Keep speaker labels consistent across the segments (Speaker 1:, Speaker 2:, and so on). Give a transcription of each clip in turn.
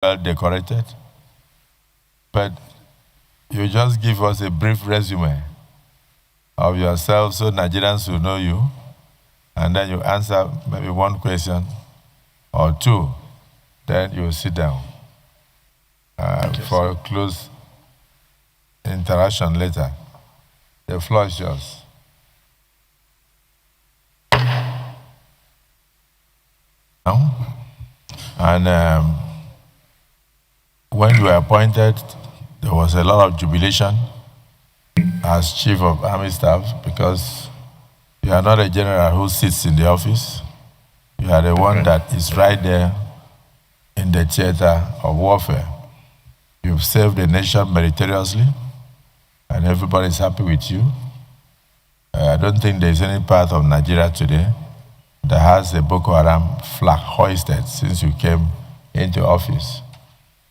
Speaker 1: well decorated, but you just give us a brief resume of yourself so Nigerians will know you, and then you answer maybe one question or two, then you sit down for a close interaction later. The floor is yours. And when you were appointed, there was a lot of jubilation as Chief of Army Staff because you are not a general who sits in the office. You are the one that is right there in the theater of warfare. You've served the nation meritoriously, and everybody is happy with you. I don't think there's any part of Nigeria today that has a Boko Haram flag hoisted since you came into office.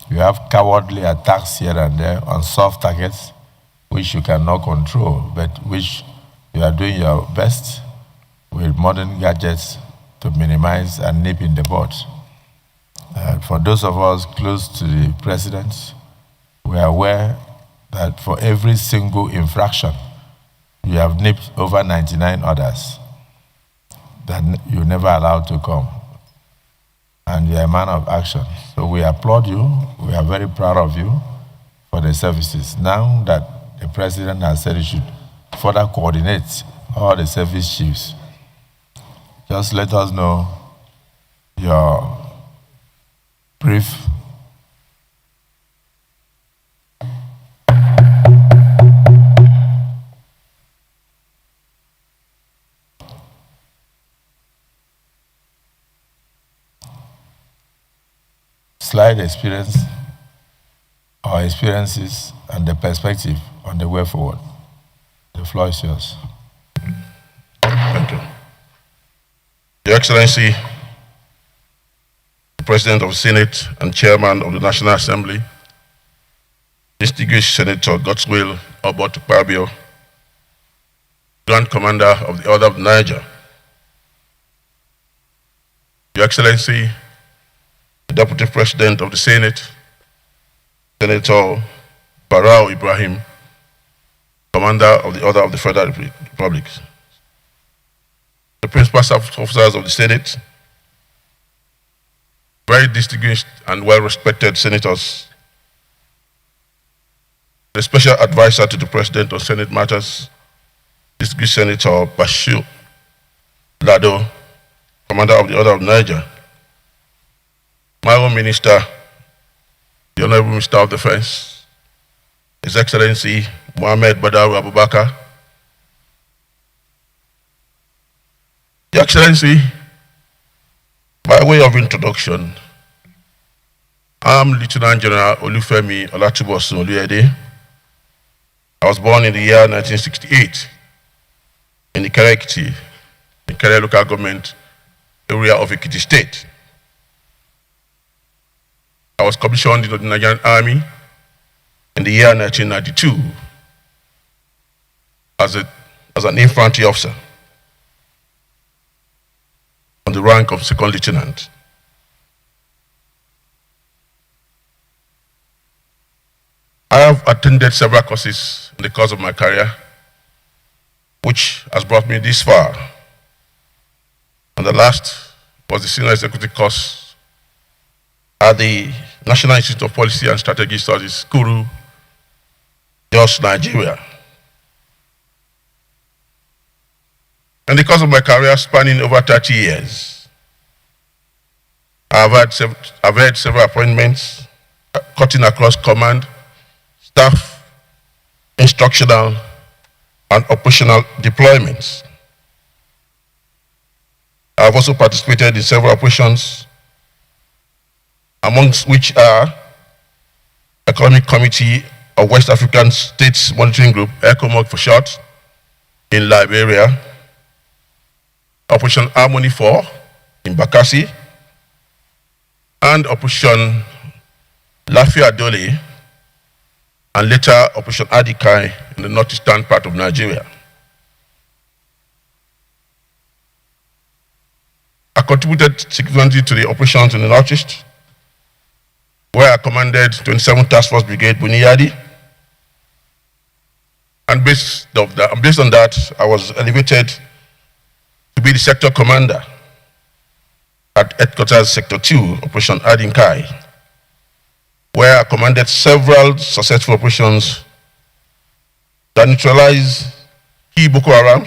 Speaker 1: You have cowardly attacks here and there on soft targets, which you cannot control, but which you are doing your best with modern gadgets to minimize and nip in the bud. For those of us close to the president, we are aware that for every single infraction, you have nipped over 99 others that you never allowed to come. And you are a man of action. So we applaud you. We are very proud of you for the services. Now that the president has said he should further coordinate all the service chiefs, just let us know your brief slide experience or experiences and the perspective on the way forward. The floor is yours.
Speaker 2: Thank you. Your Excellency, the President of the Senate and Chairman of the National Assembly, distinguished Senator Godswill Obotukpabio, Grand Commander of the Order of Niger, Your Excellency, the Deputy President of the Senate, Senator Barau Ibrahim, Commander of the Order of the Federal Republic, the Principal Staff Officers of the Senate, very distinguished and well-respected senators, the Special Advisor to the President on Senate Matters, distinguished Senator Bashir Lado, Commander of the Order of Niger, my own Minister, the Honorable Minister of Defense, His Excellency Mohammed Badawi Abubakar, Your Excellency, by way of introduction, I'm Lieutenant General Olufemi Oluyede. I was born in the year 1968 in the Ikere local government area of Ekiti State. I was commissioned into the Nigerian Army in the year 1992 as an infantry officer on the rank of second lieutenant. I have attended several courses in the course of my career, which has brought me this far. And the last was the senior executive course at the National Institute of Policy and Strategy Studies, Kuru, Jos, Nigeria. In the course of my career spanning over 30 years, I've had several appointments cutting across command, staff, instructional, and operational deployments. I've also participated in several operations, amongst which are Economic Committee of West African States Monitoring Group, ECOMOG for short, in Liberia, Operation Harmony 4 in Bakassi, and Operation Lafia Dole, and later Operation Adikai in the northeastern part of Nigeria. I contributed significantly to the operations in the northeast, where I commanded 27th Task Force Brigade, Oluyede. And based on that, I was elevated to be the sector commander at Headquarters Sector 2, Operation Adinkai, where I commanded several successful operations that neutralized key Boko Haram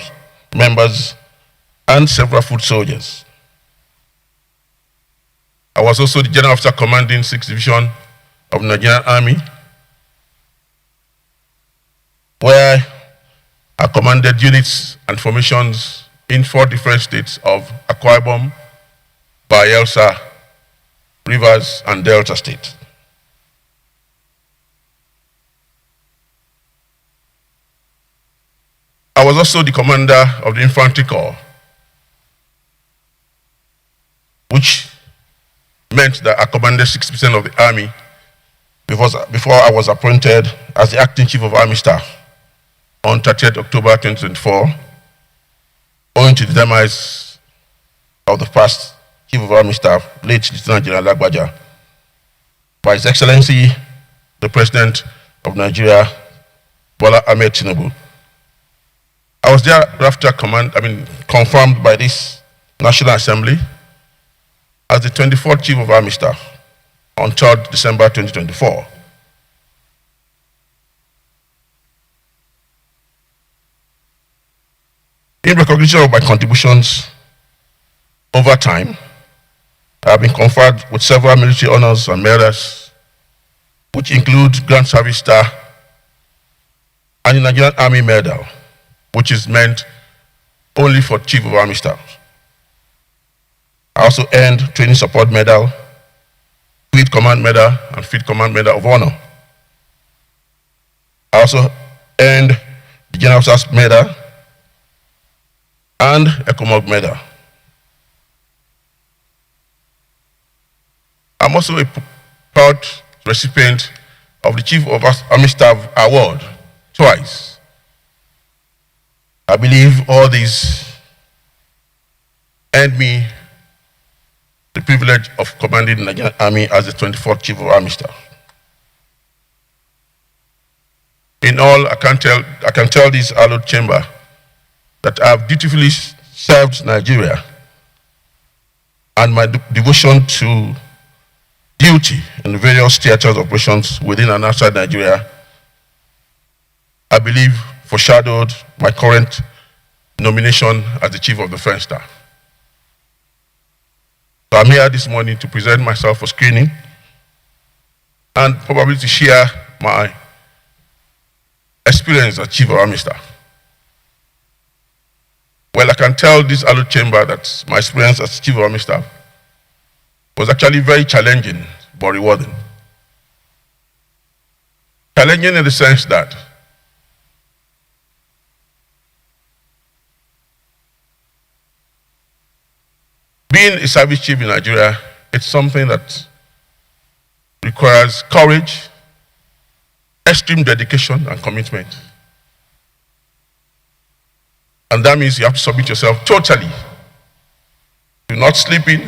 Speaker 2: members and several foot soldiers. I was also the General Officer commanding 6th Division of the Nigerian Army, where I commanded units and formations in 4 different states of Akwa Ibom, Bayelsa, Rivers, and Delta State. I was also the commander of the Infantry Corps, which meant that I commanded 60% of the army before I was appointed as the acting chief of army staff on 30th October 2024, owing to the demise of the past chief of army staff, late Lieutenant General Lagbaja, by His Excellency, the President of Nigeria, Bola Ahmed Tinubu. I was thereafter confirmed by this National Assembly as the 24th Chief of Army Staff on 3rd December 2024. In recognition of my contributions over time, I have been conferred with several military honors and medals, which include Grand Service Star and the Nigerian Army Medal, which is meant only for Chief of Army Staff. I also earned Training Support Medal, Field Command Medal, and Field Command Medal of Honor. I also earned the General Officer's Medal and ECOMOG Medal. I'm also a proud recipient of the Chief of Army Staff Award twice. I believe all these earned me the privilege of commanding the Nigerian Army as the 24th Chief of Army Staff. In all, I can tell this hallowed chamber that I have dutifully served Nigeria, and my devotion to duty in various theaters of operations within and outside Nigeria, I believe, foreshadowed my current nomination as the Chief of Defense Staff. So I'm here this morning to present myself for screening and probably to share my experience as Chief of Army Staff. Well, I can tell this hallowed chamber that my experience as Chief of Army Staff was actually very challenging but rewarding. Challenging in the sense that being a service chief in Nigeria, it's something that requires courage, extreme dedication, and commitment. And that means you have to submit yourself totally to not sleeping,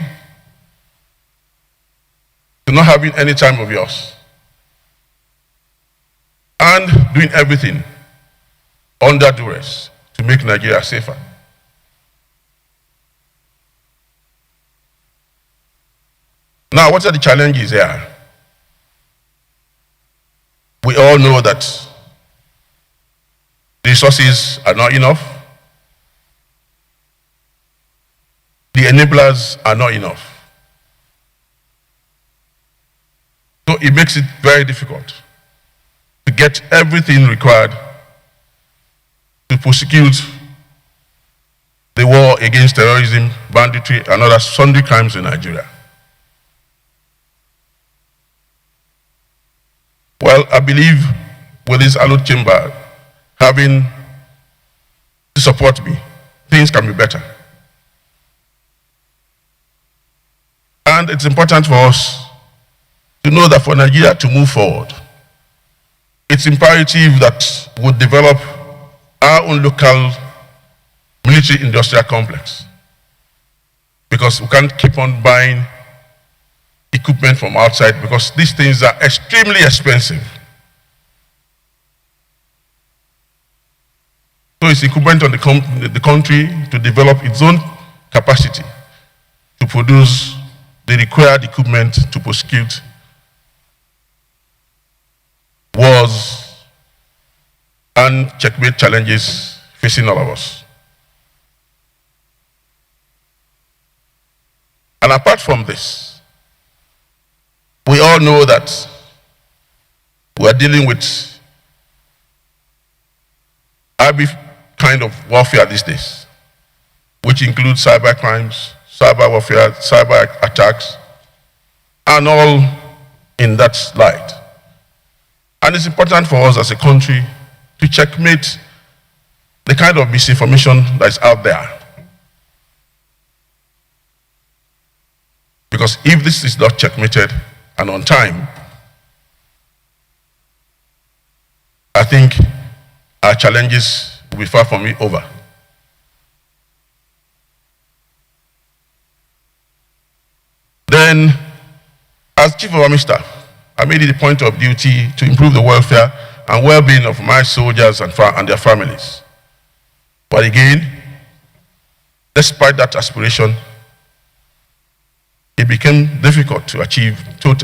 Speaker 2: to not having any time of yours, and doing everything under duress to make Nigeria safer. Now, what are the challenges here? We all know that the resources are not enough. The enablers are not enough. So it makes it very difficult to get everything required to prosecute the war against terrorism, banditry, and other sundry crimes in Nigeria. Well, I believe with this hallowed chamber having to support me, things can be better. And it's important for us to know that for Nigeria to move forward, it's imperative that we develop our own local military-industrial complex, because we can't keep on buying equipment from outside because these things are extremely expensive. So it's incumbent on the country to develop its own capacity to produce the required equipment to prosecute wars and checkmate challenges facing all of us. And apart from this, we all know that we are dealing with every kind of warfare these days, which includes cyber crimes, cyber warfare, cyber attacks, and all in that light. And it's important for us as a country to checkmate the kind of misinformation that is out there. Because if this is not checkmated and on time, I think our challenges will be far from over. Then, as Chief of Army Staff, I made it a point of duty to improve the welfare and well-being of my soldiers and their families. But again, despite that aspiration, it became difficult to achieve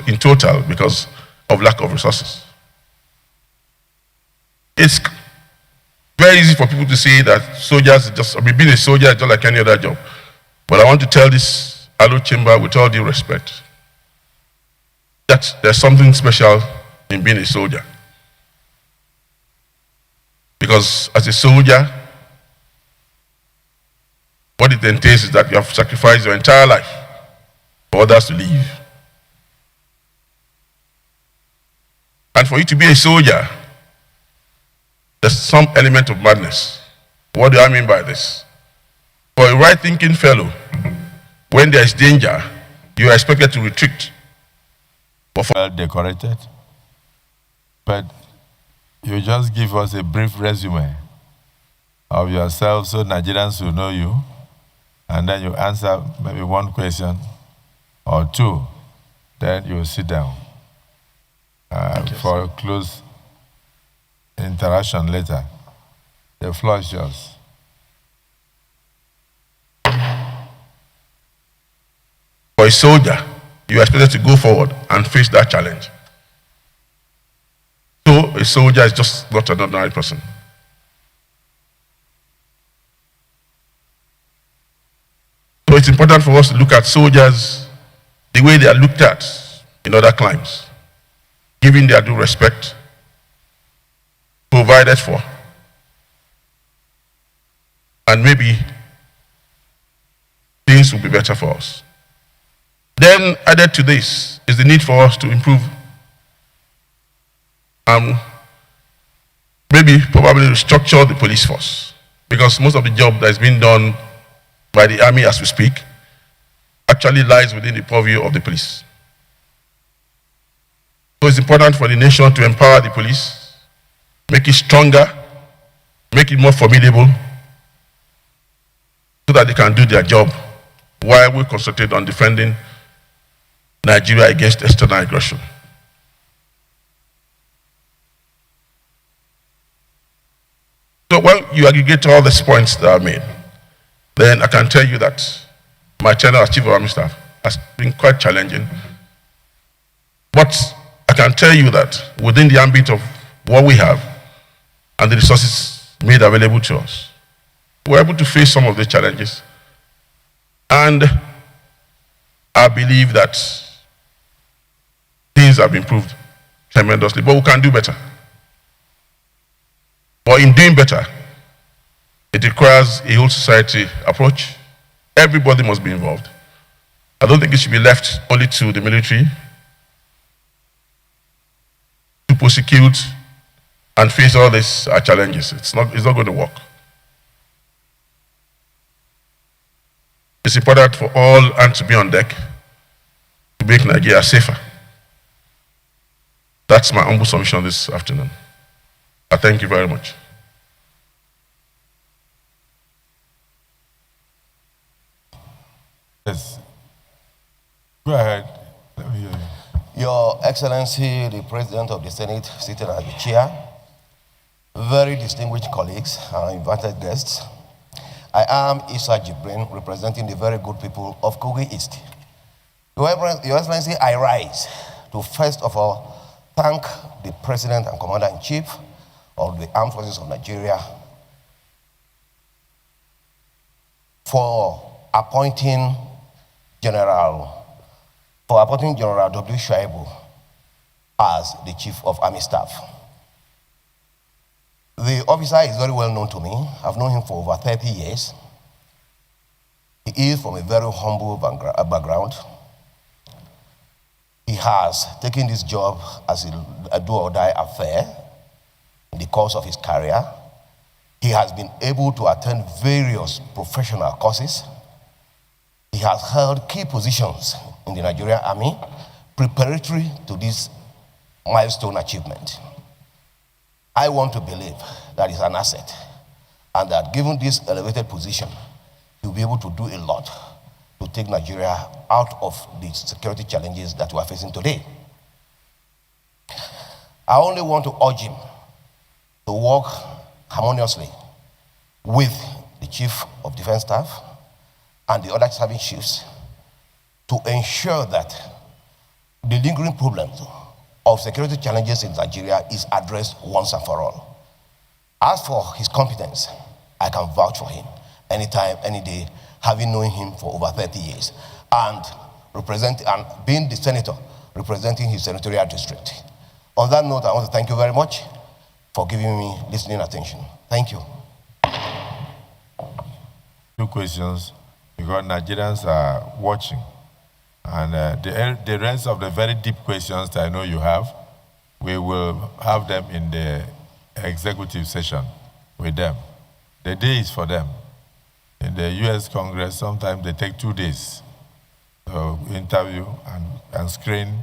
Speaker 2: in total because of lack of resources. It's very easy for people to say that soldiers being a soldier is just like any other job. But I want to tell this Alo chamber with all due respect that there's something special in being a soldier. Because as a soldier, what it entails is that you have sacrificed your entire life for others to live. And for you to be a soldier, there's some element of madness. What do I mean by this? For a right-thinking fellow, when there is danger, you are expected to retreat.
Speaker 1: Well decorated, but you just give us a brief resume of yourself so Nigerians will know you, and then you answer maybe one question or two, then you sit down for a close interaction later. The floor is yours.
Speaker 2: For a soldier, you are expected to go forward and face that challenge. So a soldier is just not an ordinary person. So it's important for us to look at soldiers the way they are looked at in other climes, giving their due respect, provided for, and maybe things will be better for us. Then added to this is the need for us to improve maybe probably restructure the police force, because most of the job that is being done by the army as we speak actually lies within the purview of the police. So it's important for the nation to empower the police, make it stronger, make it more formidable, so that they can do their job while we concentrate on defending Nigeria against external aggression. So when you aggregate all these points that I made, then I can tell you that my tenure as Chief of Army Staff has been quite challenging. But I can tell you that within the ambit of what we have and the resources made available to us, we're able to face some of the challenges. And I believe that things have improved tremendously, but we can do better. But in doing better, it requires a whole society approach. Everybody must be involved. I don't think it should be left only to the military to prosecute and face all these challenges. It's not going to work. It's important for all hands to be on deck to make Nigeria safer. That's my humble submission this afternoon. I thank you very much.
Speaker 1: Yes. Go ahead. Let me hear you.
Speaker 3: Excellency, the President of the Senate, sitting at the chair, very distinguished colleagues and invited guests, I am Isa Jibrin, representing the very good people of Kogi East. Your Excellency, I rise to first of all thank the President and Commander-in-Chief of the Armed Forces of Nigeria for appointing General W. Shuaibu as the Chief of Army Staff. The officer is very well known to me. I've known him for over 30 years. He is from a very humble background. He has taken this job as a do-or-die affair in the course of his career. He has been able to attend various professional courses. He has held key positions in the Nigerian Army preparatory to this milestone achievement. I want to believe that it's an asset and that given this elevated position, he'll be able to do a lot to take Nigeria out of the security challenges that we are facing today. I only want to urge him to work harmoniously with the Chief of Defense Staff and the other serving chiefs to ensure that the lingering problems of security challenges in Nigeria is addressed once and for all. As for his competence, I can vouch for him anytime, any day, having known him for over 30 years and being the senator representing his senatorial district. On that note, I want to thank you very much for giving me listening attention. Thank you.
Speaker 1: 2 questions, because Nigerians are watching. And the rest of the very deep questions that I know you have, we will have them in the executive session with them. The day is for them. In the US Congress, sometimes they take 2 days to interview and screen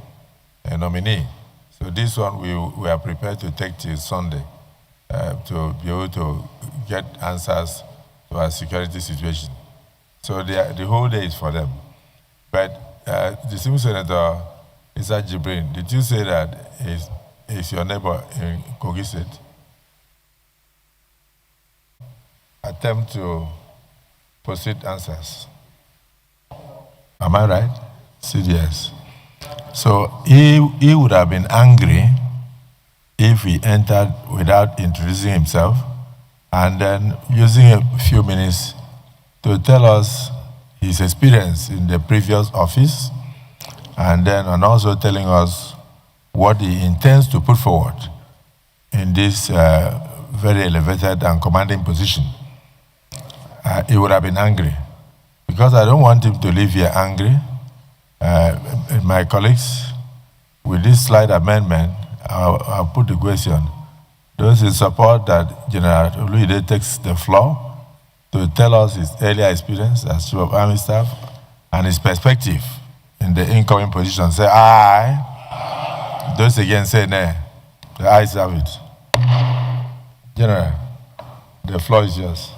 Speaker 1: a nominee. So this one we are prepared to take till Sunday to be able to get answers to our security situation. So the whole day is for them. But distinguished Senator Isa Jibrin, did you say that is your neighbor in Kogi State? Attempt to proceed answers. Am I right? Said yes. So he would have been angry if he entered without introducing himself and then using a few minutes to tell us his experience in the previous office and also telling us what he intends to put forward in this very elevated and commanding position. He would have been angry because I don't want him to leave here angry. My colleagues, with this slight amendment, I'll put the question. Those in support that General Oluyede takes the floor to tell us his earlier experience as Chief of Army Staff and his perspective in the incoming position. Say aye. Those again say nay. The ayes have it. General, the floor is yours.